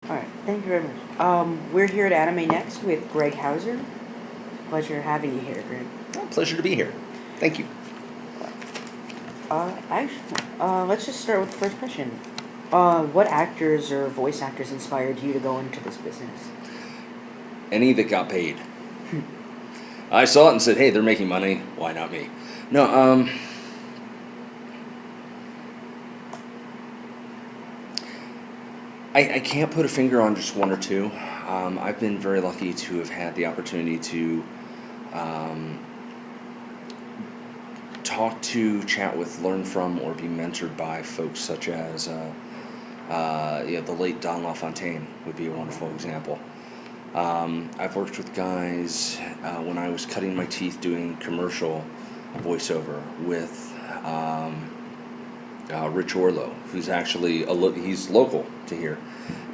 All right, thank you very much. We're here at Anime Next with Greg Hauser. Pleasure having you here, Greg. Oh, pleasure to be here. Thank you. Let's just start with the first question. What actors or voice actors inspired you to go into this business? Any that got paid. I saw it and said, hey, they're making money. Why not me? No, I can't put a finger on just one or two. I've been very lucky to have had the opportunity to um, talk to, chat with, learn from, or be mentored by folks such as the late Don LaFontaine would be a wonderful example. I've worked with guys when I was cutting my teeth doing commercial voiceover with Rich Orlow, who's actually he's local to here,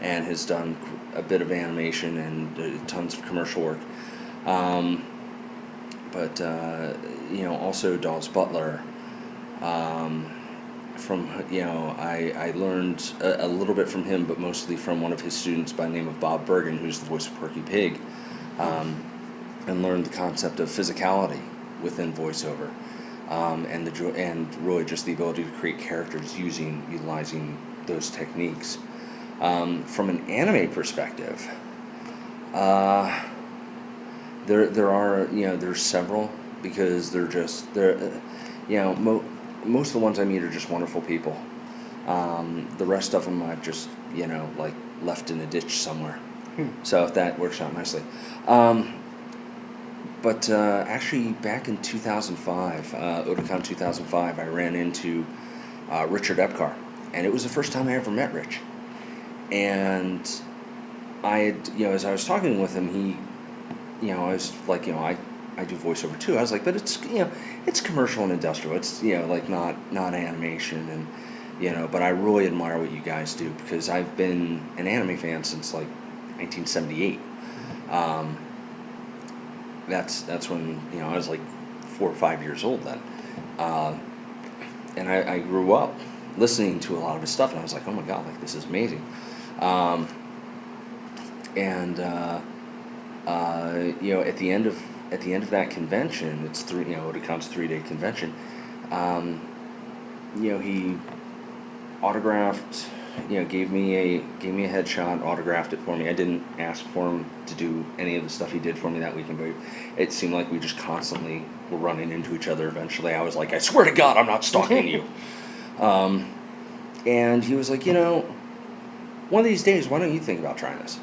and has done a bit of animation and tons of commercial work. Um, but also Dawes Butler. Um, I learned a little bit from him, but mostly from one of his students by the name of Bob Bergen, who's the voice of Porky Pig, um, and learned the concept of physicality within voiceover, and really just the ability to create characters utilizing those techniques. From an anime perspective, uh, there are there's several because most of the ones I meet are just wonderful people. The rest of them I've just like left in a ditch somewhere. Hmm. So that works out nicely. Um, but actually, back in 2005, Otakon 2005, I ran into Richard Epcar, and it was the first time I ever met Rich. And I had, as I was talking with him, I was like, I do voiceover too. I was like, but it's commercial and industrial. It's, like not animation, and, but I really admire what you guys do because I've been an anime fan since like 1978. Um, that's when, I was like 4 or 5 years old then. Uh, and I grew up listening to a lot of his stuff, and I was like, oh my God, like this is amazing. Um, and at the end of that convention, it's it counts 3 day convention. Um, he autographed, gave me a headshot, autographed it for me. I didn't ask for him to do any of the stuff he did for me that weekend, but it seemed like we just constantly were running into each other. Eventually, I was like, I swear to God, I'm not stalking you. Um, and he was like, one of these days, why don't you think about trying this?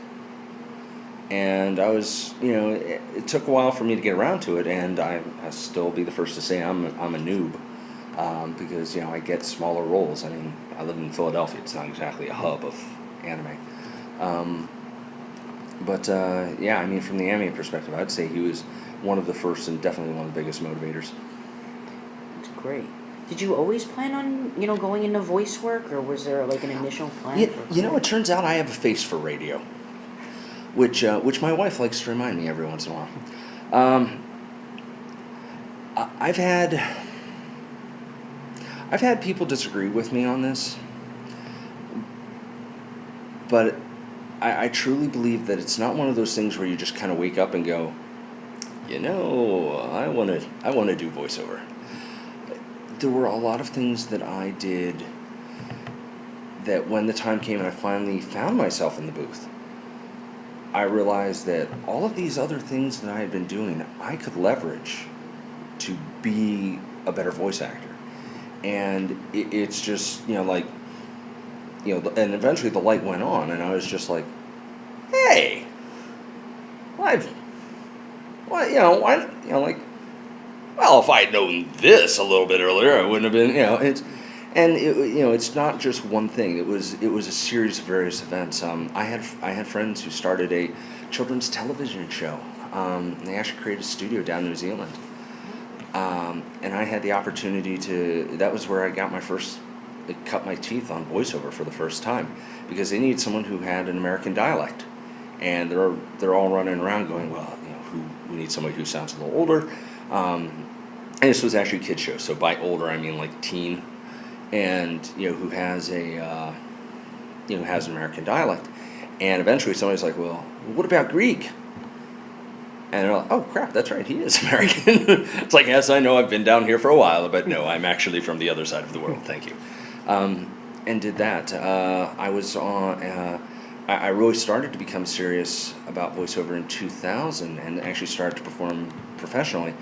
And I was, it took a while for me to get around to it, and I still be the first to say I'm a noob, because I get smaller roles. I mean, I live in Philadelphia; it's not exactly a hub of anime. Um, but yeah, I mean, from the anime perspective, I'd say he was one of the first and definitely one of the biggest motivators. It's great. Did you always plan on, going into voice work, or was there like an initial plan You, for you know, career? it turns out I have a face for radio, which my wife likes to remind me every once in a while. Um, I've had people disagree with me on this, but I truly believe that it's not one of those things where you just kind of wake up and go, I want to do voiceover. There were a lot of things that I did that when the time came and I finally found myself in the booth, I realized that all of these other things that I had been doing, I could leverage to be a better voice actor. And it's just, and eventually the light went on, and I was just like, hey, why, like, well, if I'd known this a little bit earlier, I wouldn't have been, it's not just one thing. It was a series of various events. I had friends who started a children's television show. They actually created a studio down in New Zealand. And I had the opportunity that was where I got cut my teeth on voiceover for the first time, because they needed someone who had an American dialect. And they're all running around going, well, we need somebody who sounds a little older. And this was actually a kid show, so by older I mean like teen, and who has an American dialect. And eventually somebody's like, well, what about Greek? And they're like, oh crap, that's right, he is American. It's like, yes, I know, I've been down here for a while, but no, I'm actually from the other side of the world, thank you. And did that. I was on, I really started to become serious about voiceover in 2000 and actually started to perform professionally.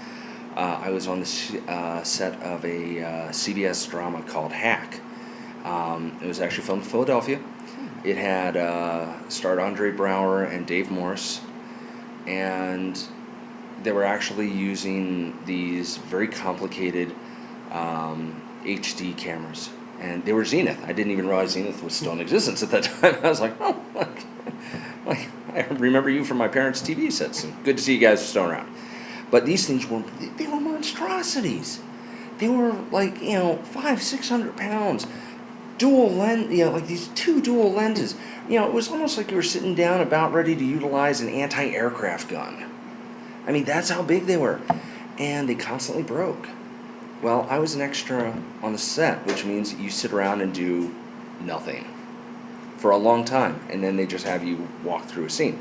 I was on the set of a CBS drama called Hack. It was actually filmed in Philadelphia. It had starred Andre Brower and Dave Morse, and they were actually using these very complicated HD cameras, and they were Zenith. I didn't even realize Zenith was still in existence at that time. I was like, oh, like I remember you from my parents' TV sets. And good to see you guys are still around. But these things were monstrosities. They were like 500-600 pounds. Dual lens, like these two dual lenses. It was almost like you were sitting down about ready to utilize an anti-aircraft gun. I mean, that's how big they were. And they constantly broke. Well, I was an extra on the set, which means you sit around and do nothing for a long time, and then they just have you walk through a scene.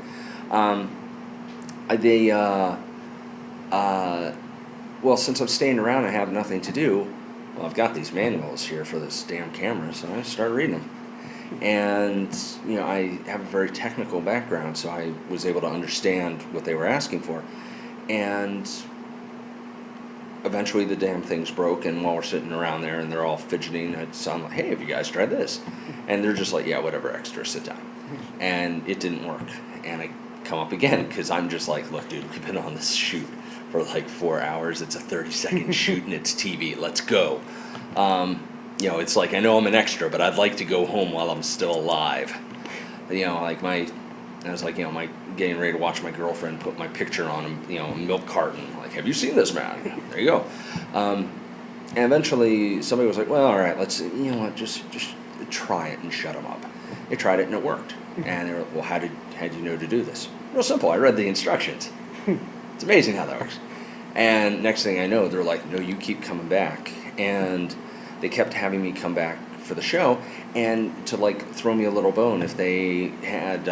Well, since I'm staying around and have nothing to do, well, I've got these manuals here for this damn camera, so I started reading them. And, I have a very technical background, so I was able to understand what they were asking for. And eventually the damn things broke, and while we're sitting around there and they're all fidgeting, I'm like, hey, have you guys tried this? And they're just like, yeah, whatever, extra, sit down. And it didn't work. And I come up again, because I'm just like, look, dude, we've been on this shoot for like 4 hours. It's a 30-second shoot, and it's TV. Let's go. It's like, I know I'm an extra, but I'd like to go home while I'm still alive. I was like, my getting ready to watch my girlfriend put my picture on a milk carton. Like, have you seen this, man? There you go. And eventually somebody was like, well, all right, let's, just try it and shut them up. They tried it and it worked. And they were like, well, how did you know to do this? Real simple. I read the instructions. It's amazing how that works. And next thing I know, they're like, no, you keep coming back. And they kept having me come back for the show, and to like throw me a little bone if they had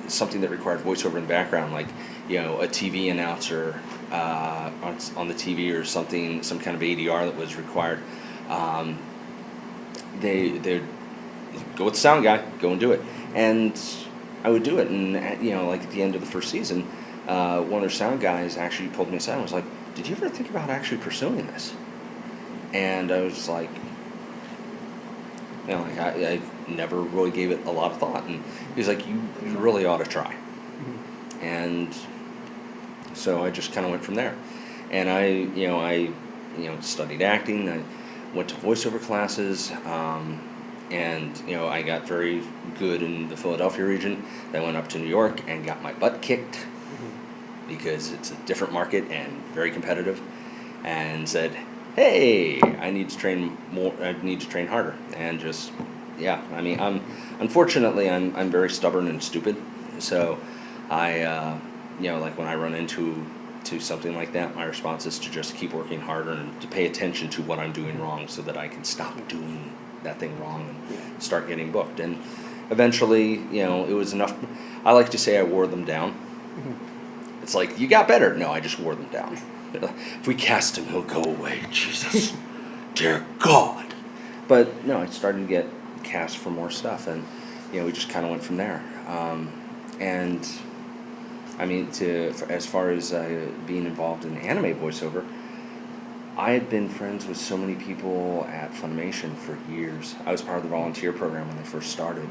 something that required voiceover in the background, like a TV announcer on the TV or something, some kind of ADR that was required. They'd go with the sound guy, go and do it, and I would do it. And like at the end of the first season, one of their sound guys actually pulled me aside and was like, "Did you ever think about actually pursuing this?" And I was like, I never really gave it a lot of thought. And he was like, you really ought to try. And so I just kind of went from there. And I studied acting. I went to voiceover classes. And I got very good in the Philadelphia region. Then I went up to New York and got my butt kicked because it's a different market and very competitive. And said, hey, I need to train more. I need to train harder, and just, unfortunately, I'm very stubborn and stupid. So, I, like when I run into something like that, my response is to just keep working harder and to pay attention to what I'm doing wrong, so that I can stop doing that thing wrong and start getting booked. And eventually, it was enough. I like to say I wore them down. It's like, you got better. No, I just wore them down. If we cast him, he'll go away. Jesus, dear God. But no, I started to get cast for more stuff, and we just kind of went from there. And I mean, as far as being involved in anime voiceover, I had been friends with so many people at Funimation for years. I was part of the volunteer program when they first started.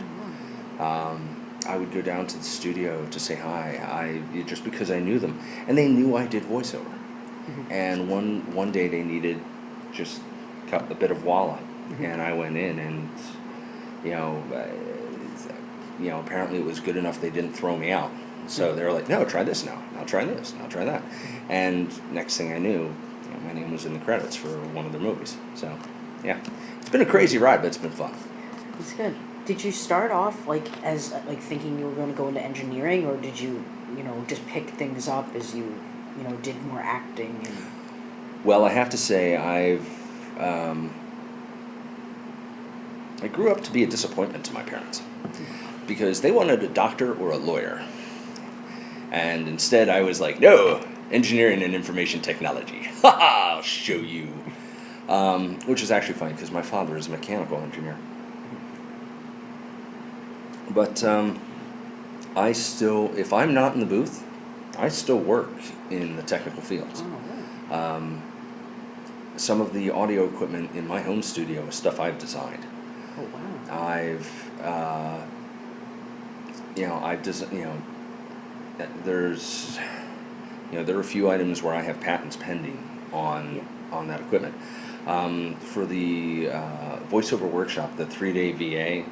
I would go down to the studio to say hi, just because I knew them, and they knew I did voiceover. And one day they needed just a bit of wallet, and I went in, and apparently it was good enough they didn't throw me out. So they were like, no, try this now. I'll try this. I'll try that. And next thing I knew, my name was in the credits for one of their movies. So yeah, it's been a crazy ride, but it's been fun. It's good. Did you start off as thinking you were going to go into engineering, or did you just pick things up as you did more acting? Well, I have to say I grew up to be a disappointment to my parents. because they wanted a doctor or a lawyer. And instead I was like, no, engineering and information technology. Ha ha, I'll show you. Which is actually funny because my father is a mechanical engineer. But I still, if I'm not in the booth, I still work in the technical fields. Oh, wow. Some of the audio equipment in my home studio is stuff I've designed. Oh, wow. There's, there are a few items where I have patents pending on that equipment. For the voiceover workshop, the 3-day VA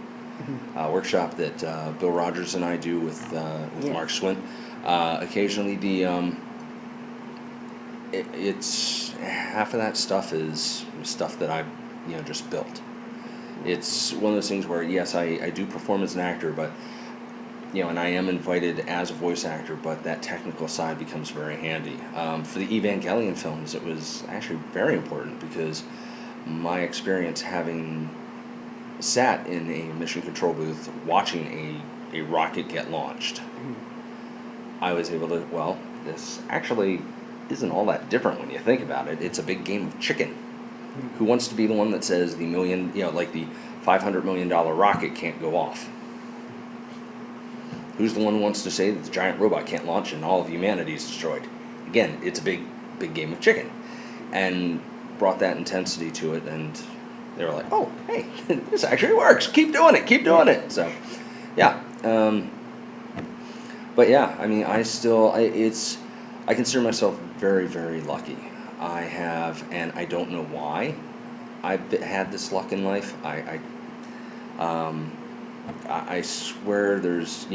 workshop that Bill Rogers and I do with Mark Swint, occasionally it's half of that stuff is stuff that I've just built. It's one of those things where yes, I do perform as an actor, but and I am invited as a voice actor, but that technical side becomes very handy. For the Evangelion films, it was actually very important because my experience having sat in a mission control booth watching a rocket get launched, I was able to, this actually isn't all that different when you think about it. It's a big game of chicken. Who wants to be the one that says the the $500 million rocket can't go off? Who's the one who wants to say that the giant robot can't launch and all of humanity is destroyed? Again, it's a big game of chicken. And brought that intensity to it, and they were like, oh, hey, this actually works. Keep doing it. So, yeah. But yeah, I mean, I consider myself very, very lucky. I have, and I don't know why I've had this luck in life. I swear there's,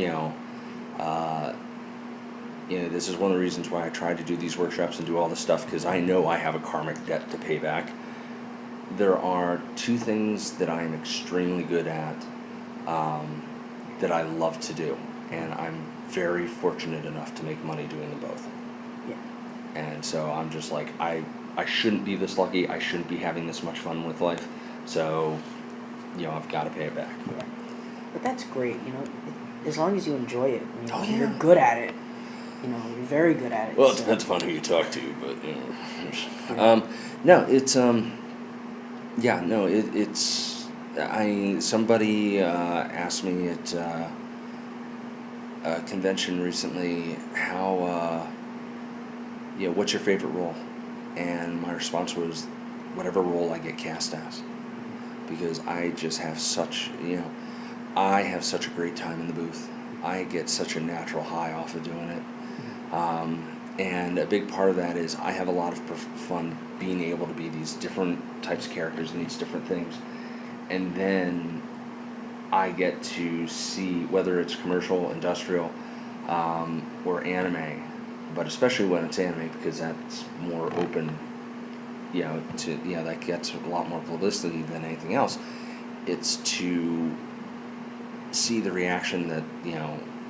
this is one of the reasons why I try to do these workshops and do all this stuff, because I know I have a karmic debt to pay back. There are two things that I am extremely good at, that I love to do, and I'm very fortunate enough to make money doing them both. Yeah. And so I'm just like, I shouldn't be this lucky, I shouldn't be having this much fun with life, so, I've got to pay it back. Yeah. But that's great, as long as you enjoy it, Oh, yeah. you're good at it. You're very good at it. Well, it depends upon who you talk to, but somebody asked me at a convention recently how what's your favorite role, and my response was whatever role I get cast as, because I just have such I have such a great time in the booth. I get such a natural high off of doing it. And a big part of that is I have a lot of fun being able to be these different types of characters and these different things. And then I get to see whether it's commercial, industrial, or anime, but especially when it's anime, because that's more open, that gets a lot more publicity than anything else. It's to see the reaction that,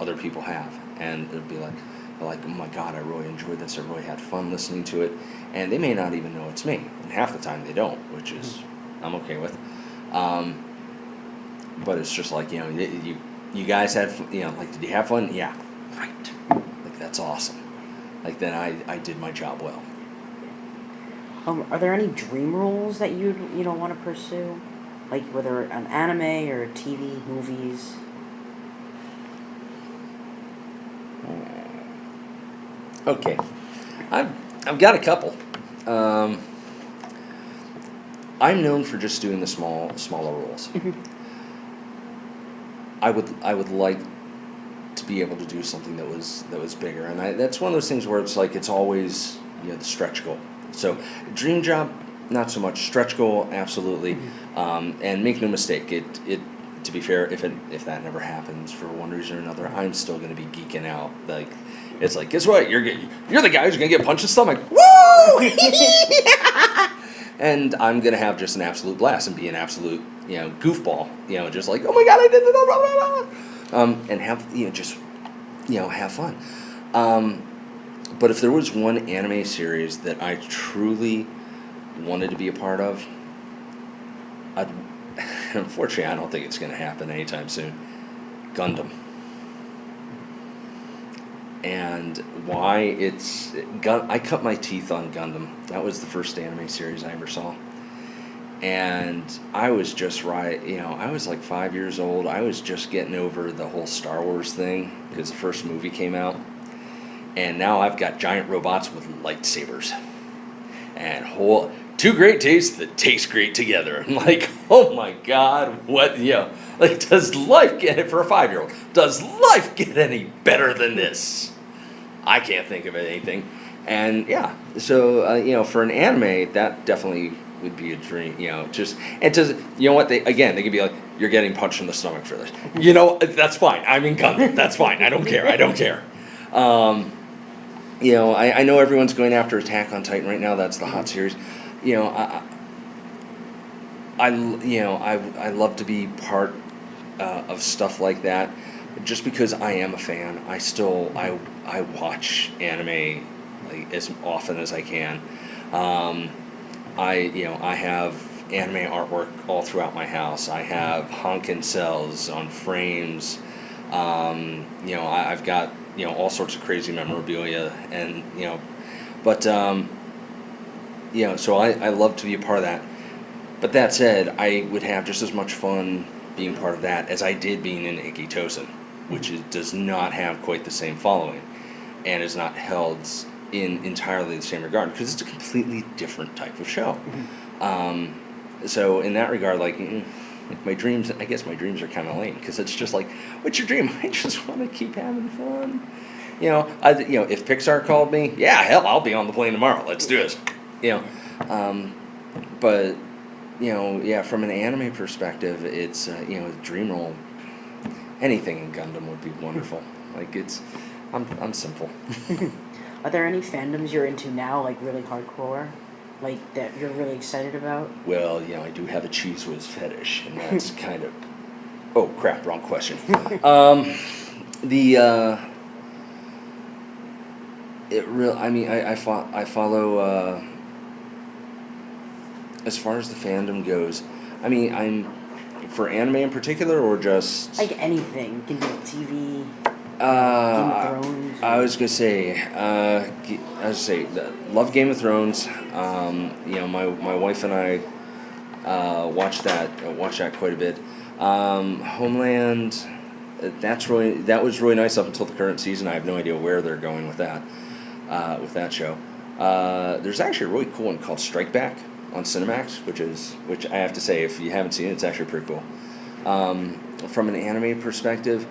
other people have, and it'll be like, oh my God, I really enjoyed this, I really had fun listening to it, and they may not even know it's me, and half the time they don't, which is, I'm okay with, but it's just like, you guys had, did you have fun? Yeah, right, like, that's awesome, like, then I did my job well. Are there any dream roles that you'd, want to pursue? Like, whether an anime or TV, movies? Okay, I've got a couple. I'm known for just doing the smaller roles. I would like to be able to do something that was bigger, and that's one of those things where it's like it's always the stretch goal. So dream job, not so much. Stretch goal, absolutely. And make no mistake, it to be fair, if that never happens for one reason or another, I'm still going to be geeking out. Like, it's like, guess what? You're the guy who's going to get punched in the stomach. Woo! And I'm going to have just an absolute blast and be an absolute, goofball. Just like, oh my God, I did it. Blah, blah, blah. And have, just, have fun. But if there was one anime series that I truly wanted to be a part of, unfortunately, I don't think it's going to happen anytime soon. Gundam. And why I cut my teeth on Gundam. That was the first anime series I ever saw. And I was just I was like 5 years old. I was just getting over the whole Star Wars thing because the first movie came out. And now I've got giant robots with lightsabers. And two great tastes that taste great together. I'm like, oh my God, what, like, does life get it for a 5-year-old? Does life get any better than this? I can't think of anything. And yeah, so, for an anime, that definitely would be a dream, and what, they could be like, you're getting punched in the stomach for this. That's fine. I'm in Gundam. That's fine. I don't care. I know everyone's going after Attack on Titan right now. That's the hot series. I love to be part of stuff like that, just because I am a fan. I watch anime like as often as I can. I have anime artwork all throughout my house. I have honkin' cells on frames. I've got all sorts of crazy memorabilia, and but so I love to be a part of that. But that said, I would have just as much fun being part of that as I did being in Ikitosen, which does not have quite the same following, and is not held in entirely the same regard because it's a completely different type of show. So in that regard, my dreams are kind of lame because it's just like, what's your dream? I just want to keep having fun. If Pixar called me, yeah, hell, I'll be on the plane tomorrow. Let's do this. But from an anime perspective, it's dream role. Anything in Gundam would be wonderful. I'm simple. Are there any fandoms you're into now, like really hardcore, like that you're really excited about? Well, I do have a Cheese Whiz fetish, and that's kind of. Oh crap! Wrong question. I follow. As far as the fandom goes, I'm for anime in particular, or just like anything. Can be TV. Game of Thrones. I was gonna say, love Game of Thrones. My wife and I watched that quite a bit. Homeland. That was really nice up until the current season. I have no idea where they're going with that show. There's actually a really cool one called Strike Back on Cinemax, which I have to say, if you haven't seen it, it's actually pretty cool. From an anime perspective,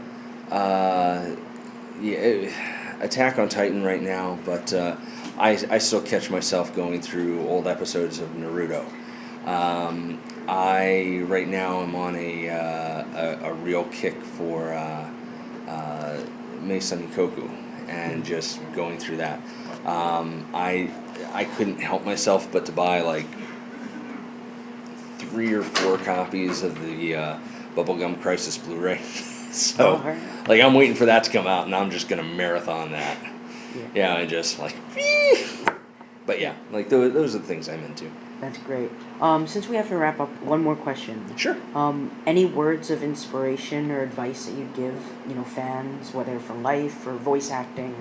Attack on Titan right now, but I still catch myself going through old episodes of Naruto. I right now am on a real kick for Meisani Koku, and just going through that. I couldn't help myself but to buy 3 or 4 copies of the Bubblegum Crisis Blu-ray. So, I'm waiting for that to come out, and I'm just gonna marathon that. Yeah, and just but yeah, those are the things I'm into. That's great. Since we have to wrap up, one more question. Sure. Any words of inspiration or advice that you'd give, fans, whether for life or voice acting?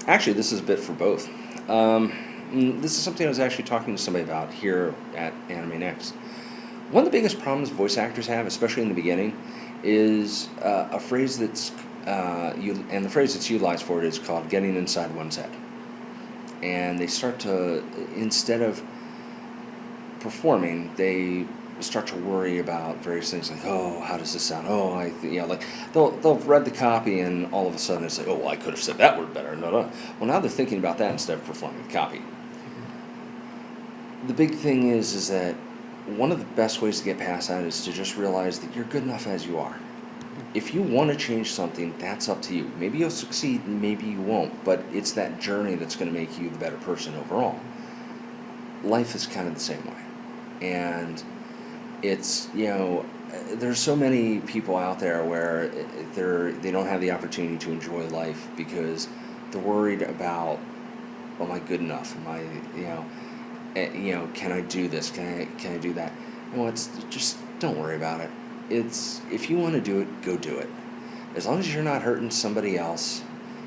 Actually, this is a bit for both. This is something I was actually talking to somebody about here at Anime Next. One of the biggest problems voice actors have, especially in the beginning, is a phrase that's and the phrase that's utilized for it is called getting inside one's head. And they start to, instead of performing, they start to worry about various things like, oh, how does this sound? Oh, they'll read the copy, and all of a sudden it's like, oh, well, I could have said that word better. No. Well, now they're thinking about that instead of performing the copy. The big thing is that one of the best ways to get past that is to just realize that you're good enough as you are. If you want to change something, that's up to you. Maybe you'll succeed, maybe you won't, but it's that journey that's going to make you the better person overall. Life is kind of the same way. And it's, there's so many people out there where they don't have the opportunity to enjoy life because they're worried about, am I good enough? Am I, can I do this? Can I do that? It's just don't worry about it. it's, if you want to do it, go do it. As long as you're not hurting somebody else,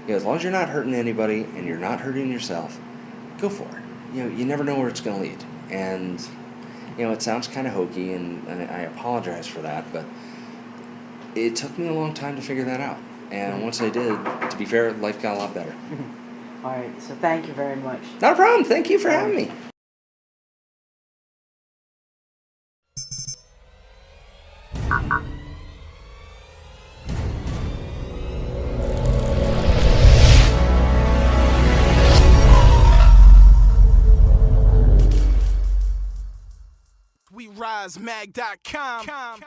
as long as you're not hurting anybody and you're not hurting yourself, go for it. You never know where it's going to lead. And, it sounds kind of hokey, and I apologize for that, but it took me a long time to figure that out. And once I did, to be fair, life got a lot better. All right, so thank you very much. Not a problem. Thank you for having me. WeRiseMag.com